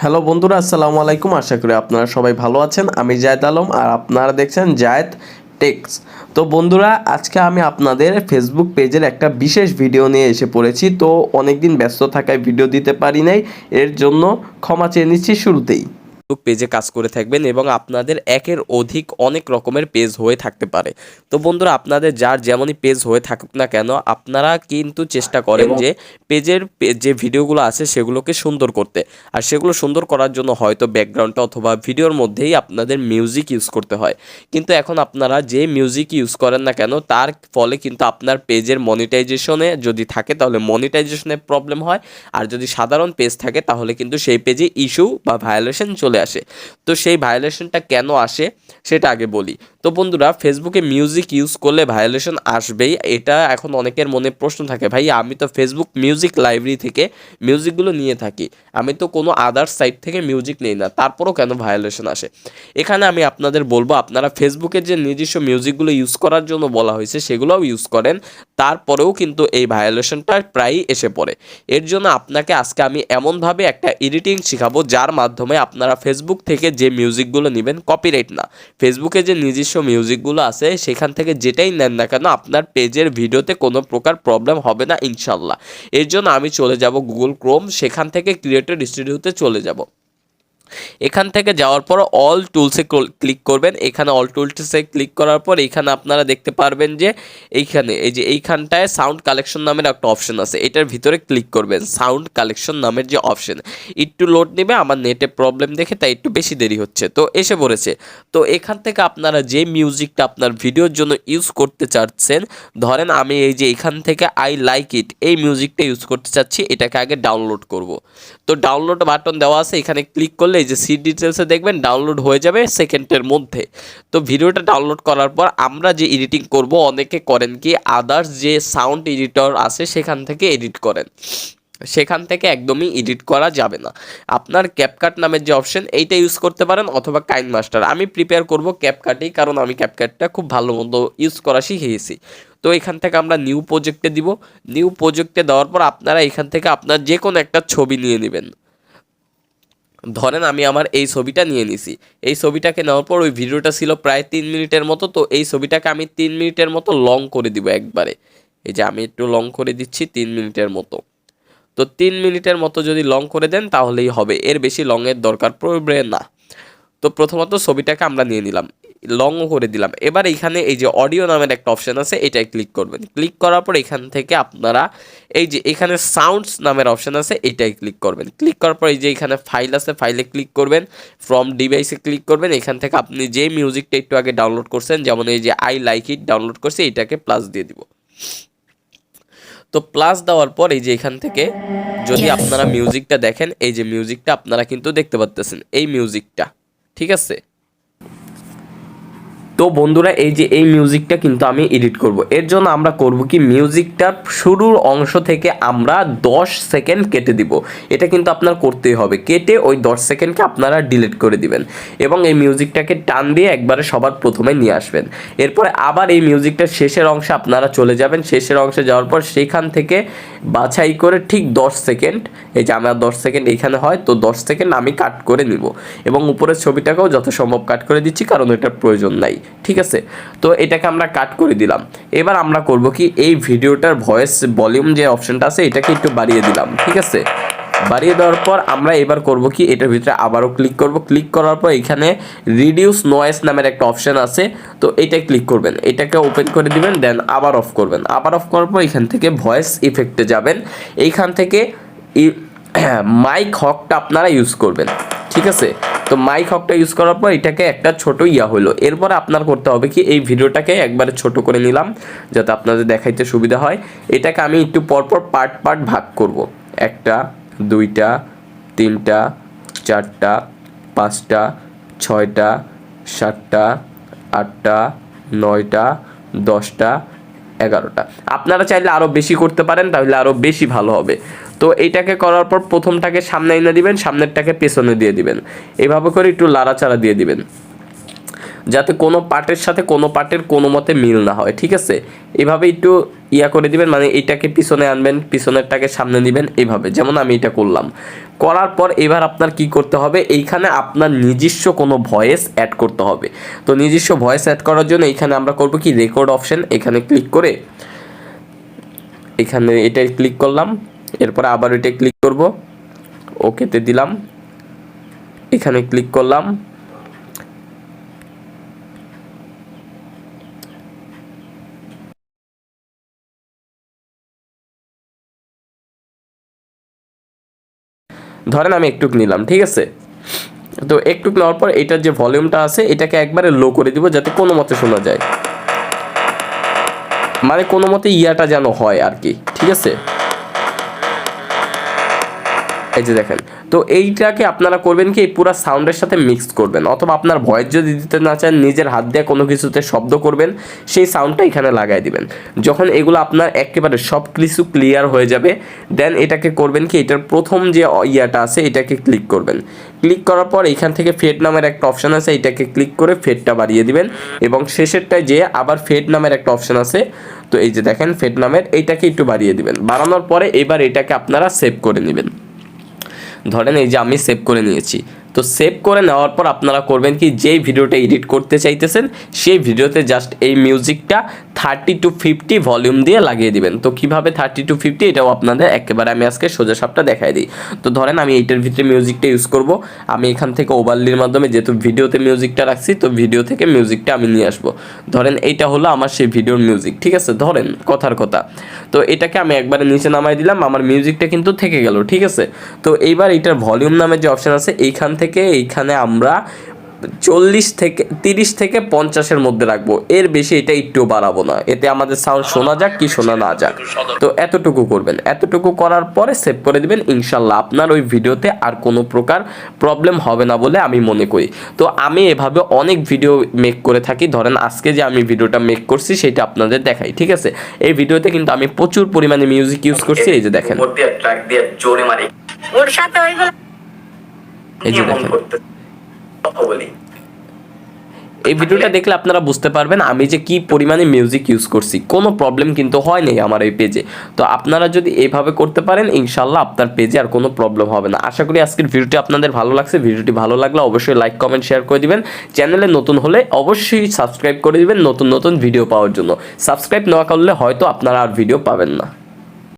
Hello বন্ধুরা, আসসালামু আলাইকুম। আশা করি আপনারা সবাই ভালো আছেন। আমি জায়েদ আলম আর আপনারা দেখছেন জায়েদ টেক্স। তো বন্ধুরা, আজকে আমি আপনাদের ফেসবুক পেজের একটা বিশেষ ভিডিও নিয়ে এসে পড়েছি। তো অনেক দিন ব্যস্ত থাকায় ভিডিও দিতে পারি নাই, এর জন্য ক্ষমা চেয়ে নিচ্ছি শুরুতেই। পেজে কাজ করে থাকবেন এবং আপনাদের একের অধিক অনেক রকমের পেজ হয়ে থাকতে পারে। তো বন্ধুরা, আপনাদের যার যেমনই পেজ হয়ে থাকুক না কেন, আপনারা কিন্তু চেষ্টা করেন যে পেজের যে ভিডিওগুলো আছে সেগুলোকে সুন্দর করতে। আর সেগুলো সুন্দর করার জন্য হয়তো ব্যাকগ্রাউন্ডটা অথবা ভিডিওর মধ্যেই আপনাদের মিউজিক ইউজ করতে হয়। কিন্তু এখন আপনারা যে মিউজিক ইউজ করেন না কেন, তার ফলে কিন্তু আপনার পেজের মনিটাইজেশনে যদি থাকে তাহলে মনিটাইজেশনে প্রবলেম হয়। আর যদি সাধারণ পেজ থাকে তাহলে কিন্তু সেই পেজে ইস্যু বা ভায়োলেশন চলে আসে। তো সেই ভায়োলেশনটা কেন আসে সেটা আগে বলি। তো বন্ধুরা, ফেসবুকে মিউজিক ইউজ করলে ভায়োলেশন আসবেই, এটা এখন অনেকের মনে প্রশ্ন থাকে, ভাই আমি তো ফেসবুক মিউজিক লাইব্রেরি থেকে মিউজিকগুলো নিয়ে থাকি, আমি তো কোনো আদার্স সাইট থেকে মিউজিক নেই না, তারপরও কেন ভায়োলেশন আসে? এখানে আমি আপনাদের বলবো, আপনারা ফেসবুকের যে নিজস্ব মিউজিকগুলো ইউজ করার জন্য বলা হয়েছে সেগুলোও ইউজ করেন, তারপরেও কিন্তু এই ভায়োলেশনটা প্রায়ই এসে পড়ে। এর জন্য আপনাকে আজকে আমি এমনভাবে একটা এডিটিং শেখাবো যার মাধ্যমে আপনারা ফেসবুক থেকে যে মিউজিকগুলো নেবেন, কপিরাইট না, ফেসবুকে যে নিজস্ব মিউজিকগুলো আছে সেখান থেকে যেটাই নেন না কেন আপনার পেজের ভিডিওতে কোনো প্রকার প্রবলেম হবে না ইনশাল্লাহ। এর জন্য আমি চলে যাব গুগল ক্রোম, সেখান থেকে ক্রিয়েটর স্টুডিওতে চলে যাব। এখান থেকে যাওয়ার পর অল টুলসে ক্লিক করবেন। এখানে অল টুলসে ক্লিক করার পর এখানে আপনারা দেখতে পারবেন যে এইখানে এই যে এইখানটায় সাউন্ড কালেকশন নামের একটা অপশন আছে, এটার ভিতরে ক্লিক করবেন। সাউন্ড কালেকশন নামের যে অপশন, একটু লোড নেবে, আমার নেটে প্রবলেম দেখে তাই একটু বেশি দেরি হচ্ছে, তো এসে পড়েছে। তো এখান থেকে আপনারা যে মিউজিকটা আপনার ভিডিওর জন্য ইউজ করতে চাচ্ছেন, ধরেন আমি এই যে এখান থেকে আই লাইক ইট এই মিউজিকটা ইউজ করতে চাচ্ছি, এটাকে আগে ডাউনলোড করব। তো ডাউনলোড বাটন দেওয়া আছে, এখানে ক্লিক করলে এই যে সি ডিটেলসে দেখবেন ডাউনলোড হয়ে যাবে সেকেন্ডের মধ্যে। তো ভিডিওটা ডাউনলোড করার পর আমরা যে এডিটিং করব, অনেকে করেন কি আদার্স যে সাউন্ড এডিটর আছে সেখান থেকে এডিট করেন, সেখান থেকে একদমই এডিট করা যাবে না। আপনার ক্যাপকাট নামের যে অপশন এইটা ইউজ করতে পারেন অথবা কাইন মাস্টার। আমি প্রিপেয়ার করব ক্যাপকাটেই, কারণ আমি ক্যাপকাটটা খুব ভালো মতো ইউজ করা শিখেছি। তো এখান থেকে আমরা নিউ প্রজেক্টে দিব। নিউ প্রজেক্টে দেওয়ার পর আপনারা এখান থেকে আপনার যে কোনো একটা ছবি নিয়ে নেবেন। ধরেন আমি আমার এই ছবিটা নিয়ে নিছি, এই ছবিটাকে নেওয়ার পর ওই ভিডিওটা ছিল প্রায় 3 মিনিটের মতো, তো এই ছবিটাকে আমি 3 মিনিটের মতো লং করে দিব একবারে। এই যে আমি একটু লং করে দিচ্ছি 3 মিনিটের মতো। তো 3 মিনিটের মতো যদি লং করে দেন তাহলেই হবে, এর বেশি লংয়ের দরকার পড়বে না। তো প্রথমত ছবিটাকে আমরা নিয়ে নিলাম, লংও করে দিলাম। এবার এইখানে এই যে অডিও নামের একটা অপশান আছে, এটাই ক্লিক করবেন। ক্লিক করার পর এখান থেকে আপনারা এই যে এখানে সাউন্ডস নামের অপশান আছে, এটাই ক্লিক করবেন। ক্লিক করার পর এই যে এখানে ফাইল আছে, ফাইলে ক্লিক করবেন। ফ্রম ডিভাইসে ক্লিক করবেন। এখান থেকে আপনি যে মিউজিকটা একটু আগে ডাউনলোড করছেন, যেমন এই যে আই লাইক ইট ডাউনলোড করছি, এটাকে প্লাস দিয়ে দিব। তো প্লাস দেওয়ার পর এই যে এখান থেকে যদি আপনারা মিউজিকটা দেখেন, এই যে মিউজিকটা আপনারা কিন্তু দেখতে পাচ্ছেন, এই মিউজিকটা, ঠিক আছে। তো বন্ধুরা, এই যে এই মিউজিকটা কিন্তু আমি এডিট করব। এর জন্য আমরা করব কি, মিউজিকটা শুরুর অংশ থেকে আমরা 10 সেকেন্ড কেটে দিব। এটা কিন্তু আপনার করতেই হবে, কেটে ওই 10 সেকেন্ডকে আপনারা ডিলিট করে দিবেন এবং এই মিউজিকটাকে টান দিয়ে একবারে সবার প্রথমে নিয়ে আসবেন। এরপরে আবার এই মিউজিকটার শেষের অংশে আপনারা চলে যাবেন। শেষের অংশে যাওয়ার পর সেইখান থেকে বাছাই করে ঠিক 10 সেকেন্ড, এই যে আমার 10 সেকেন্ড এখানে হয়, তো 10 সেকেন্ড আমি কাট করে নিব এবং উপরের ছবিটাকেও যথাসম্ভব কাট করে দিচ্ছি, কারণ এটার প্রয়োজন নাই, ঠিক আছে। তো এটাকে আমরা কাট করে দিলাম। এবার আমরা করব কি, এই ভিডিওটার ভয়েস ভলিউম যে অপশনটা আছে এটাকে একটু বাড়িয়ে দিলাম, ঠিক আছে। বাড়িয়ে দেওয়ার পর আমরা এবার করব কি, এটার ভিতরে আবারও ক্লিক করব। ক্লিক করার পর এখানে রিডিউস নয়েজ নামের একটা অপশন আছে, তো এটা ক্লিক করবেন, এটাকে ওপেন করে দিবেন, দেন আবার অফ করবেন। আবার অফ করার পর এখান থেকে ভয়েস ইফেক্টে যাবেন, এইখান থেকে মাইক হকটা আপনারা ইউজ করবেন, ঠিক আছে। তো মাইক হকটা ইউজ করার পর এটাকে একটা ছোট হলো। এরপরে আপনার করতে হবে কি, এই ভিডিওটাকে একবারে ছোট করে নিলাম যাতে আপনাদের দেখাইতে সুবিধা হয়। এটাকে আমি একটু পরপর পার্ট পার্ট ভাগ করব, 1টা 2টা 3টা 4টা 5টা 6টা 7টা 8টা 9টা 10টা 11টা। আপনারা চাইলে আরও বেশি করতে পারেন, তাহলে আরও বেশি ভালো হবে। তো এইটাকে করার পর প্রথমটাকে সামনে এনে দিবেন, সামনেরটাকে পেছনে দিয়ে দিবেন, এভাবে করে একটু লাড়াচাড়া দিয়ে দিবেন। যাতে কোনো পার্টের সাথে কোনো পার্টের কোনো মতে মিল না হয়, ঠিক আছে। এভাবে একটু করে দিবেন, মানে এইটাকে পিছনে আনবেন, পিছনেরটাকে সামনে দিবেন, এইভাবে যেমন আমি এটা করলাম। করার পর এবার আপনার কি করতে হবে, এইখানে আপনার নিজস্ব কোনো ভয়েস অ্যাড করতে হবে। তো নিজস্ব ভয়েস অ্যাড করার জন্য এইখানে আমরা করব কি, রেকর্ড অপশন, এখানে ক্লিক করে এখানে এটাই ক্লিক করলাম, এরপরে আবার এটা ক্লিক করব, ওকেতে দিলাম, এখানে ক্লিক করলাম, ধরেন আমি একটু নিলাম, ঠিক আছে। তো একটু নেওয়ার পর এটার যে ভলিউমটা আছে এটাকে একবারে লো করে দিব, যাতে কোনো মতে শোনা যায়, মানে কোনো মতে ইয়াটা যেন হয় আর কি, ঠিক আছে। এই যে দেখেন, তো এইটাকে আপনারা করবেন কি, এই পুরো সাউন্ডের সাথে মিক্স করবেন, অথবা আপনার ভয়েস যদি দিতে না চান নিজের হাত দিয়ে কোনো কিছুতে শব্দ করবেন, সেই সাউন্ডটা এখানে লাগাই দিবেন। যখন এগুলো আপনার একেবারে সব কিছু ক্লিয়ার হয়ে যাবে, দেন এটাকে করবেন কি, এটার প্রথম যে ইয়াটা আছে এটাকে ক্লিক করবেন। ক্লিক করার পর এখান থেকে ফেড নামের একটা অপশান আছে, এটাকে ক্লিক করে ফেডটা বাড়িয়ে দিবেন, এবং শেষেরটায় যে আবার ফেড নামের একটা অপশান আছে, তো এই যে দেখেন ফেড নামের, এইটাকে একটু বাড়িয়ে দিবেন। বাড়ানোর পরে এবার এটাকে আপনারা সেভ করে নেবেন। ধরেন এই যে আমি সেভ করে নিয়েছি। তো সেভ করে নেওয়ার পর আপনারা করবেন কি, যেই ভিডিওটা এডিট করতে চাইতেছেন সেই ভিডিওতে জাস্ট এই মিউজিকটা 30 to 50 ভলিউম দিয়ে লাগিয়ে দিবেন। তো কিভাবে 30 to 50 এটাও আপনাদের একেবারে আমি আজকে সোজা সাপটা দেখাই দিই। তো ধরেন আমি এইটার ভিতরে মিউজিকটা ইউজ করব, আমি এখান থেকে ওভারলির মাধ্যমে, যেহেতু ভিডিওতে মিউজিকটা রাখছি, তো ভিডিও থেকে মিউজিকটা আমি নিয়ে আসবো। ধরেন এইটা হলো আমার সেই ভিডিওর মিউজিক, ঠিক আছে, ধরেন কথার কথা। তো এটাকে আমি একবারে নিচে নামাই দিলাম, আমার মিউজিকটা কিন্তু থেকে গেল, ঠিক আছে। তো এইবার এটার ভলিউম নামের যে অপশান আছে এইখান থেকে এইখানে আমরা 30 থেকে 50-এর মধ্যে রাখবো, এর বেশি এটা একটু বাড়াবো না, এতে আমাদের সাউন্ড শোনা যাক কি শোনা না যাক। তো এতটুকু করবেন, এতটুকু করার পরে সেভ করে দিবেন। ইনশাল্লাহ আপনার ওই ভিডিওতে আর কোনো প্রকার প্রবলেম হবে না বলে আমি মনে করি। তো আমি এভাবে অনেক ভিডিও মেক করে থাকি। ধরেন আজকে যে আমি ভিডিওটা মেক করছি সেটা আপনাদের দেখাই, ঠিক আছে। এই ভিডিওতে কিন্তু আমি প্রচুর পরিমাণে মিউজিক ইউজ করছি, এই যে দেখেন, এই যে দেখেন। এই ভিডিওটা দেখলে আপনারা বুঝতে পারবেন আমি যে কি পরিমাণে মিউজিক ইউজ করছি, কোনো প্রবলেম কিন্তু হয় নাই আমার এই পেজে। তো আপনারা যদি এইভাবে করতে পারেন ইনশাল্লাহ আপনার পেজে আর কোনো প্রবলেম হবে না। আশা করি আজকের ভিডিওটি আপনাদের ভালো লাগছে। ভিডিওটি ভালো লাগলে অবশ্যই লাইক কমেন্ট শেয়ার করে দিবেন। চ্যানেলে নতুন হলে অবশ্যই সাবস্ক্রাইব করে দিবেন নতুন নতুন ভিডিও পাওয়ার জন্য। সাবস্ক্রাইব না করলে হয়তো আপনারা আর ভিডিও পাবেন না।